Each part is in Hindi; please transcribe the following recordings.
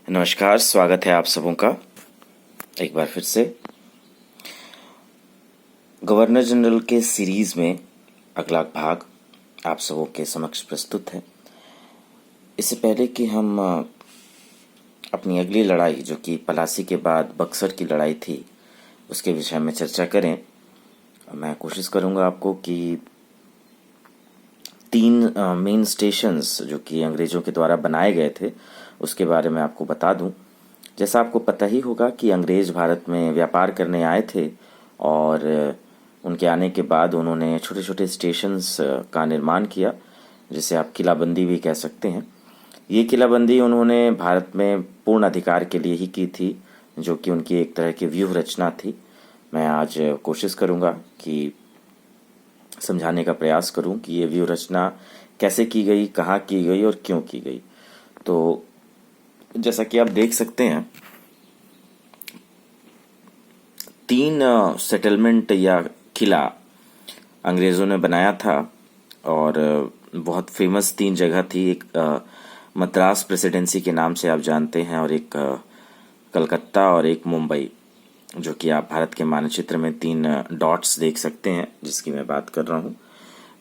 नमस्कार, स्वागत है आप सबों का एक बार फिर से गवर्नर जनरल के सीरीज में अगला भाग आप सबों के समक्ष प्रस्तुत है। इससे पहले कि हम अपनी अगली लड़ाई जो कि पलासी के बाद बक्सर की लड़ाई थी उसके विषय में चर्चा करें, मैं कोशिश करूंगा आपको कि 3 मेन स्टेशंस जो कि अंग्रेज़ों के द्वारा बनाए गए थे उसके बारे में आपको बता दूं। जैसा आपको पता ही होगा कि अंग्रेज़ भारत में व्यापार करने आए थे और उनके आने के बाद उन्होंने छोटे छोटे स्टेशंस का निर्माण किया, जिसे आप किलाबंदी भी कह सकते हैं। ये किलाबंदी उन्होंने भारत में पूर्ण अधिकार के लिए ही की थी, जो कि उनकी एक तरह की व्यूह रचना थी। मैं आज कोशिश करूंगा कि समझाने का प्रयास करूं कि ये व्यू रचना कैसे की गई, कहाँ की गई और क्यों की गई। तो जैसा कि आप देख सकते हैं, 3 सेटलमेंट या किला अंग्रेज़ों ने बनाया था और बहुत फेमस 3 जगह थी। एक मद्रास प्रेसिडेंसी के नाम से आप जानते हैं, और एक कलकत्ता और एक मुंबई, जो कि आप भारत के मानचित्र में 3 डॉट्स देख सकते हैं जिसकी मैं बात कर रहा हूँ।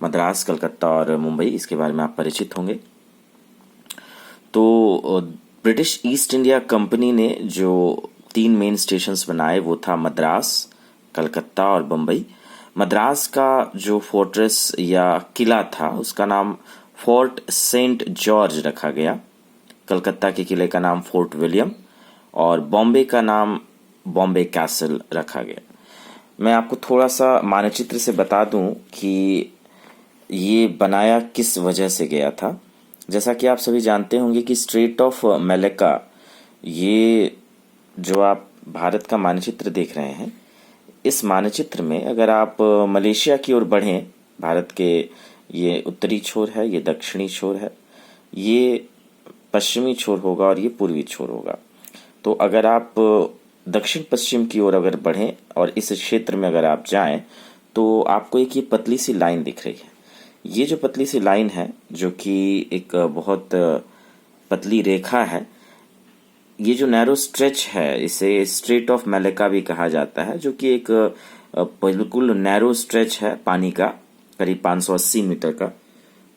मद्रास, कलकत्ता और मुंबई, इसके बारे में आप परिचित होंगे। तो ब्रिटिश ईस्ट इंडिया कंपनी ने जो 3 मेन स्टेशंस बनाए वो था मद्रास, कलकत्ता और बम्बई। मद्रास का जो फोर्ट्रेस या किला था उसका नाम फोर्ट सेंट जॉर्ज रखा गया, कलकत्ता के किले का नाम फोर्ट विलियम और बॉम्बे का नाम बॉम्बे कैसल रखा गया। मैं आपको थोड़ा सा मानचित्र से बता दूं कि ये बनाया किस वजह से गया था। जैसा कि आप सभी जानते होंगे कि स्ट्रेट ऑफ मलक्का, ये जो आप भारत का मानचित्र देख रहे हैं, इस मानचित्र में अगर आप मलेशिया की ओर बढ़ें, भारत के ये उत्तरी छोर है, ये दक्षिणी छोर है, ये पश्चिमी छोर होगा और ये पूर्वी छोर होगा। तो अगर आप दक्षिण पश्चिम की ओर अगर बढ़ें और इस क्षेत्र में अगर आप जाएं तो आपको एक ये पतली सी लाइन दिख रही है। ये जो पतली सी लाइन है, जो कि एक बहुत पतली रेखा है, ये जो नैरो स्ट्रेच है इसे स्ट्रेट ऑफ मलक्का भी कहा जाता है, जो कि एक बिल्कुल नैरो स्ट्रेच है पानी का, करीब 580 मीटर का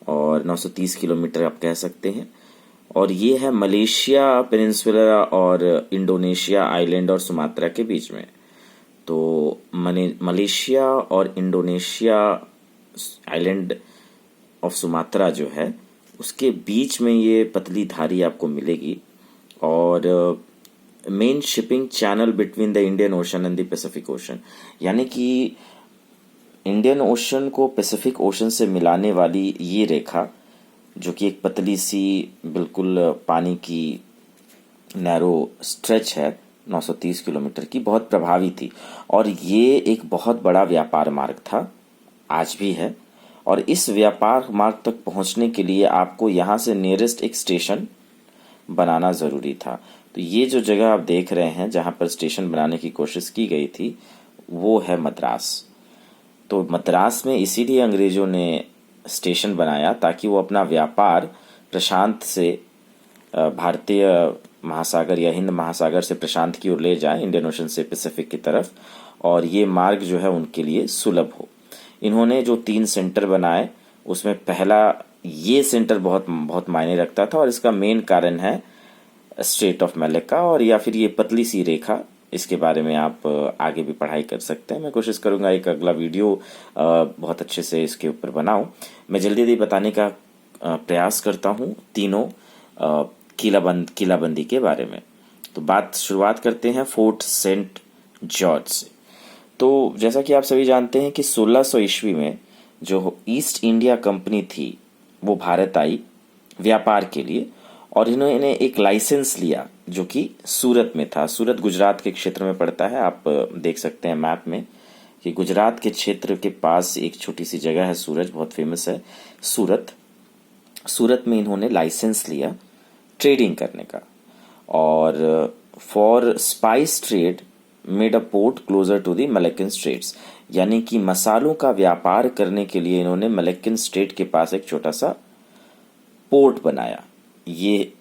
और 930 किलोमीटर आप कह सकते हैं। और ये है मलेशिया पेनिनसुला और इंडोनेशिया आइलैंड और सुमात्रा के बीच में। तो मलेशिया और इंडोनेशिया आइलैंड ऑफ सुमात्रा जो है उसके बीच में ये पतली धारी आपको मिलेगी, और main shipping channel between the Indian ocean and the Pacific ocean, यानी कि इंडियन ओशन को पैसिफिक ओशन से मिलाने वाली ये रेखा, जो कि एक पतली सी बिल्कुल पानी की नैरो स्ट्रेच है 930 किलोमीटर की, बहुत प्रभावी थी। और ये एक बहुत बड़ा व्यापार मार्ग था, आज भी है। और इस व्यापार मार्ग तक पहुंचने के लिए आपको यहाँ से नियरेस्ट एक स्टेशन बनाना ज़रूरी था। तो ये जो जगह आप देख रहे हैं जहाँ पर स्टेशन बनाने की कोशिश की गई थी वो है मद्रास। तो मद्रास में इसीलिए अंग्रेज़ों ने स्टेशन बनाया ताकि वो अपना व्यापार प्रशांत से भारतीय महासागर या हिंद महासागर से प्रशांत की ओर ले जाए, इंडियन ओशन से पैसिफिक की तरफ, और ये मार्ग जो है उनके लिए सुलभ हो। इन्होंने जो 3 सेंटर बनाए उसमें पहला ये सेंटर बहुत बहुत मायने रखता था, और इसका मेन कारण है स्ट्रेट ऑफ मलक्का और या फिर ये पतली सी रेखा। इसके बारे में आप आगे भी पढ़ाई कर सकते हैं। मैं कोशिश करूंगा एक अगला वीडियो बहुत अच्छे से इसके ऊपर बनाऊं। मैं जल्दी जल्दी बताने का प्रयास करता हूं तीनों किलाबंदी के बारे में। तो शुरुआत करते हैं फोर्ट सेंट जॉर्ज से। तो जैसा कि आप सभी जानते हैं कि 1600 ईस्वी में जो ईस्ट इंडिया कंपनी थी वो भारत आई व्यापार के लिए, और इन्होंने एक लाइसेंस लिया जो कि सूरत में था। सूरत गुजरात के क्षेत्र में पड़ता है, आप देख सकते हैं मैप में कि गुजरात के क्षेत्र के पास एक छोटी सी जगह है सूरत, बहुत फेमस है सूरत। सूरत में इन्होंने लाइसेंस लिया ट्रेडिंग करने का, और for spice trade made a port closer to the Malaccan straits, यानी कि मसालों का व्यापार करने के लिए इन्होंने मलक्कन स्ट्रेट के पास एक छोटा सा पोर्ट बनाया। ये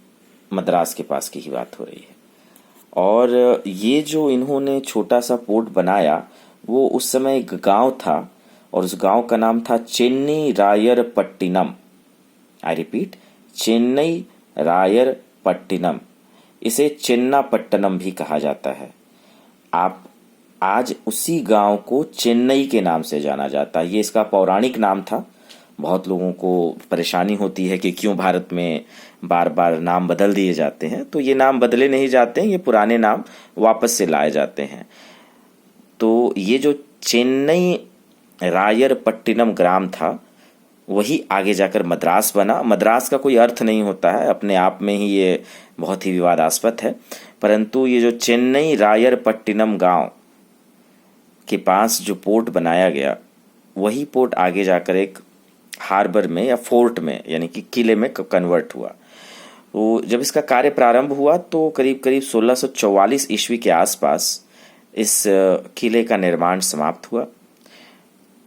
मद्रास के पास की ही बात हो रही है। और ये जो इन्होंने छोटा सा पोर्ट बनाया वो उस समय एक गांव था और उस गांव का नाम था चेन्नई रायरपट्टिनम। I repeat, Chennai Rayarpattinam. इसे चेन्नापट्टनम भी कहा जाता है। आप आज उसी गांव को चेन्नई के नाम से जाना जाता है। ये इसका पौराणिक नाम था। बहुत लोगों को परेशानी होती है कि क्यों भारत में बार बार नाम बदल दिए जाते हैं, तो ये नाम बदले नहीं जाते हैं, ये पुराने नाम वापस से लाए जाते हैं। तो ये जो चेन्नई रायरपट्टिनम ग्राम था वही आगे जाकर मद्रास बना। मद्रास का कोई अर्थ नहीं होता है, अपने आप में ही ये बहुत ही विवादास्पद है, परंतु ये जो चेन्नई रायरपट्टिनम गांव के पास जो पोर्ट बनाया गया वही पोर्ट आगे जाकर एक हार्बर में या फोर्ट में यानी कि किले में कन्वर्ट हुआ। तो जब इसका कार्य प्रारंभ हुआ तो करीब करीब 1644 ईस्वी के आसपास इस किले का निर्माण समाप्त हुआ।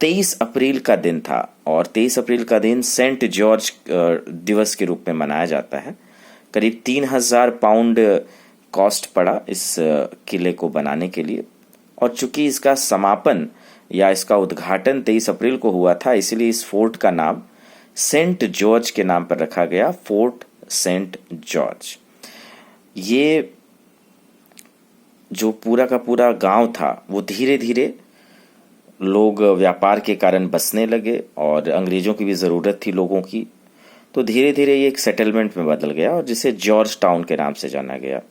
23 अप्रैल का दिन था और 23 अप्रैल का दिन सेंट जॉर्ज दिवस के रूप में मनाया जाता है। करीब 3000 पाउंड कॉस्ट पड़ा इस किले को बनाने के लिए, और चूंकि इसका समापन या इसका उद्घाटन 23 अप्रैल को हुआ था, इसलिए इस फोर्ट का नाम सेंट जॉर्ज के नाम पर रखा गया, फोर्ट सेंट जॉर्ज। ये जो पूरा का पूरा गांव था वो धीरे धीरे लोग व्यापार के कारण बसने लगे और अंग्रेजों की भी ज़रूरत थी लोगों की, तो धीरे धीरे ये एक सेटलमेंट में बदल गया और जिसे जॉर्ज टाउन के नाम से जाना गया।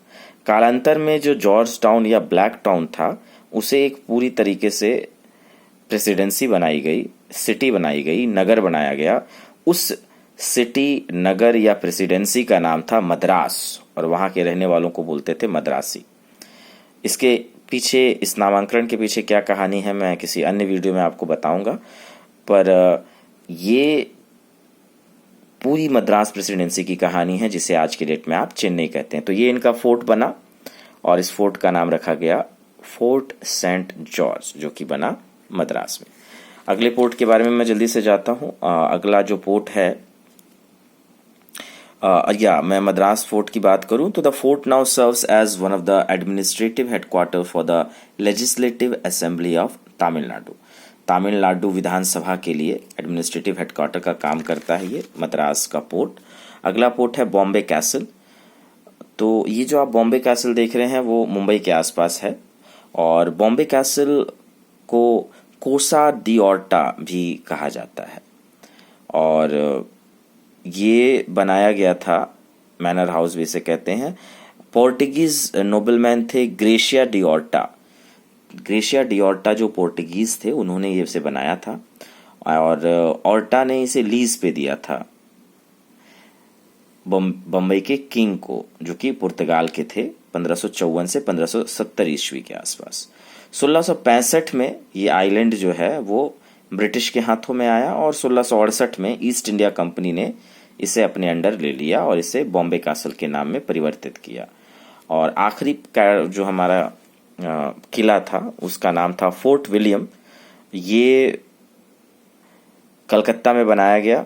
कालांतर में जो जॉर्ज टाउन या ब्लैक टाउन था उसे एक पूरी तरीके से प्रेसिडेंसी बनाई गई, सिटी बनाई गई, नगर बनाया गया। उस सिटी, नगर या प्रेसिडेंसी का नाम था मद्रास और वहाँ के रहने वालों को बोलते थे मद्रासी। इसके पीछे, इस नामांकन के पीछे क्या कहानी है मैं किसी अन्य वीडियो में आपको बताऊंगा, पर ये पूरी मद्रास प्रेसिडेंसी की कहानी है जिसे आज के डेट में आप चेन्नई कहते हैं। तो ये इनका फोर्ट बना और इस फोर्ट का नाम रखा गया फोर्ट सेंट जॉर्ज, जो कि बना मद्रास में। अगले पोर्ट के बारे में मैं जल्दी से जाता हूँ। अगला जो पोर्ट है मैं मद्रास फोर्ट की बात करूं तो the fort now serves as one of the administrative headquarter for the legislative assembly of Tamil Nadu. Tamil Nadu विधानसभा के लिए एडमिनिस्ट्रेटिव हेडक्वार्टर का काम करता है ये मद्रास का पोर्ट। अगला पोर्ट है बॉम्बे कैसल। तो ये जो आप बॉम्बे कैसल देख रहे हैं वो मुंबई के आसपास है और बॉम्बे कैसल को कोसा दी ऑर्टा भी कहा जाता है और ये बनाया गया था, मैनर हाउस भी इसे कहते हैं। पोर्टुगीज नोबलमैन थे gratia D aorta. Gratia D aorta जो पोर्टुगीज थे उन्होंने ये इसे बनाया था और ऑर्टा ने इसे लीज पे दिया था बम्बई के किंग को, जो कि पुर्तगाल के थे, 1554 से 1570 ईस्वी के आसपास। 1665 में ये आइलैंड जो है वो ब्रिटिश के हाथों में आया और 1668 में ईस्ट इंडिया कंपनी ने इसे अपने अंडर ले लिया और इसे बॉम्बे कैसल के नाम में परिवर्तित किया। और आखिरी जो हमारा किला था उसका नाम था फोर्ट विलियम। ये कलकत्ता में बनाया गया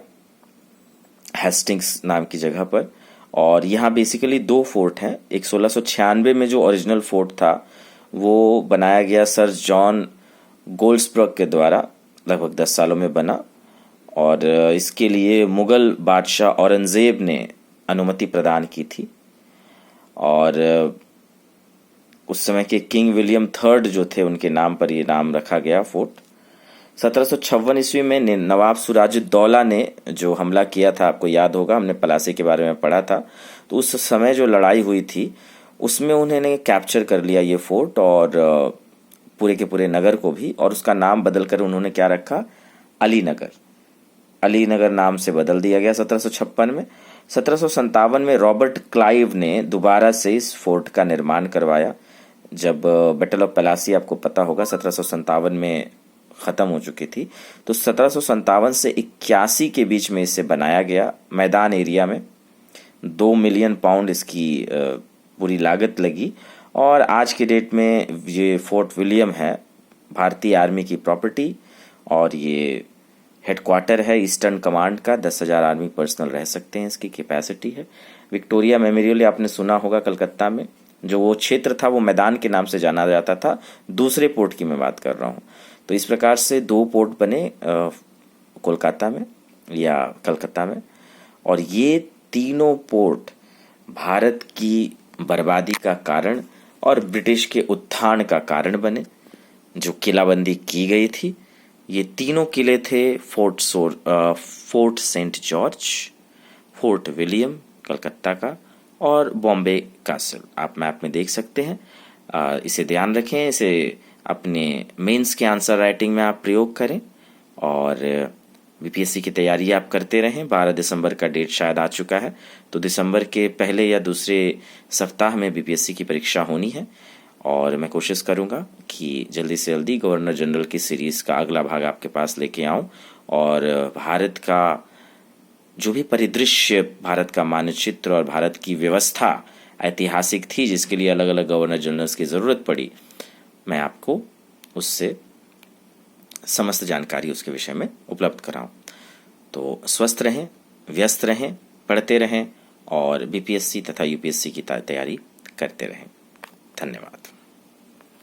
हेस्टिंग्स नाम की जगह पर, और यहाँ बेसिकली दो फोर्ट हैं। एक 1696 में जो ओरिजिनल फोर्ट था वो बनाया गया सर जॉन गोल्ड्सबर्ग के द्वारा, लगभग 10 सालों में बना, और इसके लिए मुगल बादशाह औरंगजेब ने अनुमति प्रदान की थी और उस समय के किंग विलियम थर्ड जो थे उनके नाम पर ये नाम रखा गया फोर्ट। 1756 ईस्वी में नवाब सिराजुद्दौला ने जो हमला किया था, आपको याद होगा, हमने पलासी के बारे में पढ़ा था, तो उस समय जो लड़ाई हुई थी उसमें उन्होंने कैप्चर कर लिया ये फोर्ट और पूरे के पूरे नगर को भी, और उसका नाम बदलकर उन्होंने क्या रखा, अलीनगर। अलीनगर नाम से बदल दिया गया 1756 में। 1757 में रॉबर्ट क्लाइव ने दोबारा से इस फोर्ट का निर्माण करवाया। जब बैटल ऑफ पलासी आपको पता होगा 1757 में ख़त्म हो चुकी थी, तो 1757 से 81 के बीच में इसे बनाया गया मैदान एरिया में। 2 मिलियन पाउंड इसकी पूरी लागत लगी और आज के डेट में ये फोर्ट विलियम है भारतीय आर्मी की प्रॉपर्टी और ये हेडक्वार्टर है ईस्टर्न कमांड का, 10,000 आर्मी पर्सनल रह सकते हैं, इसकी कैपेसिटी है। विक्टोरिया मेमोरियल आपने सुना होगा कलकत्ता में, जो वो क्षेत्र था वो मैदान के नाम से जाना जाता था। दूसरे पोर्ट की मैं बात कर रहा हूँ। तो इस प्रकार से 2 पोर्ट बने कोलकाता में या कलकत्ता में, और ये तीनों पोर्ट भारत की बर्बादी का कारण और ब्रिटिश के उत्थान का कारण बने। जो किलाबंदी की गई थी, ये तीनों किले थे fort Saint George, fort William Calcutta का, और बॉम्बे कासल। आप मैप में देख सकते हैं। इसे ध्यान रखें, इसे अपने मेंस के आंसर राइटिंग में आप प्रयोग करें, और बीपीएससी की तैयारी आप करते रहें। 12 दिसंबर का डेट शायद आ चुका है, तो दिसंबर के पहले या दूसरे सप्ताह में बीपीएससी की परीक्षा होनी है, और मैं कोशिश करूंगा कि जल्दी से जल्दी गवर्नर जनरल की सीरीज़ का अगला भाग आपके पास लेके आऊं, और भारत का जो भी परिदृश्य, भारत का मानचित्र और भारत की व्यवस्था ऐतिहासिक थी, जिसके लिए अलग अलग गवर्नर जनरल्स की ज़रूरत पड़ी, मैं आपको उससे समस्त जानकारी उसके विषय में उपलब्ध कराऊं। तो स्वस्थ रहें, व्यस्त रहें, पढ़ते रहें, और बीपीएससी तथा यूपीएससी की तैयारी करते रहें। धन्यवाद।